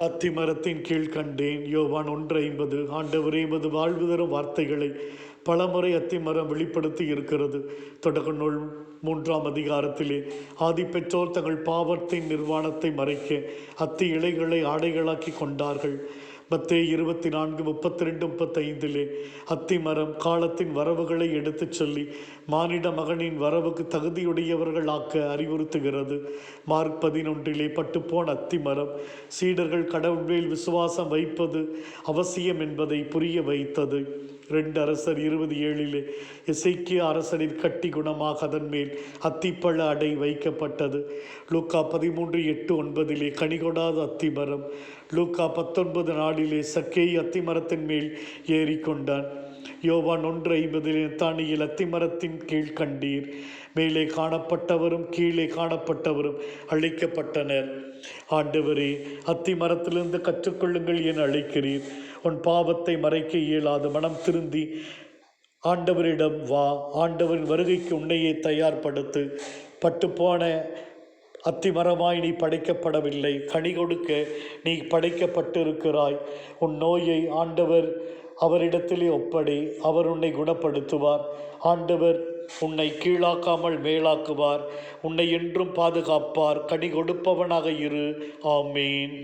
அத்திமரத்தின் கீழ் கண்டேன். யோவான் 1:50. ஆண்டவரே, எமது வாழ்வு தரும் வார்த்தைகளை பலமுறை அத்திமரம் வெளிப்படுத்தி இருக்கிறது. தொடக்க நூல் 3ஆம் அதிகாரத்திலே ஆதி பெற்றோர் தங்கள் பாவத்தின் நிர்வாணத்தை மறைக்க அத்தி இலைகளை ஆடைகளாக்கி கொண்டார்கள். மத்தேயு 24:32-35 அத்திமரம் காலத்தின் வரவுகளை எடுத்துச் சொல்லி மானிட மகனின் வரவுக்கு தகுதியுடையவர்கள் ஆக்க அறிவுறுத்துகிறது. மார்க் 11 பட்டுப்போன அத்திமரம் சீடர்கள் கடவுள் மேல் விசுவாசம் வைப்பது அவசியம் என்பதை புரிய வைத்தது. 2 அரசர் 27 எசேக்கியா அரசனின் கட்டி குணமாக அதன் மேல் அத்திப்பழ அடை வைக்கப்பட்டது. லூக்கா 13:8-9 கனிகொடாத அத்திமரம். லூக்கா 19:4 சக்கேயு அத்திமரத்தின் மேல் ஏறிக்கொண்டான். யோவான் 1:50 நத்தானியேல் அத்திமரத்தின் கீழ் கண்டீர். மேலே காணப்பட்டவரும் கீழே காணப்பட்டவரும் அழைக்கப்பட்டனர். ஆண்டவரே, அத்திமரத்திலிருந்து கற்றுக்கொள்ளுங்கள் என அழைக்கிறீர். உன் பாவத்தை மறைக்க இயலாது. மனம் திருந்தி ஆண்டவரிடம் வா. ஆண்டவரின் வருகைக்கு உன்னையே தயார்படுத்து. பட்டுப்போன அத்திமரமாய் நீ படைக்கப்படவில்லை, கனி கொடுக்க நீ படைக்கப்பட்டிருக்கிறாய். உன் நோயை ஆண்டவர் அவரிடத்திலே ஒப்படை, அவர் உன்னை குணப்படுத்துவார். ஆண்டவர் உன்னை கீழாக்காமல் மேலாக்குவார், உன்னை என்றும் பாதுகாப்பார். கனி கொடுப்பவனாக இரு. ஆமேன்.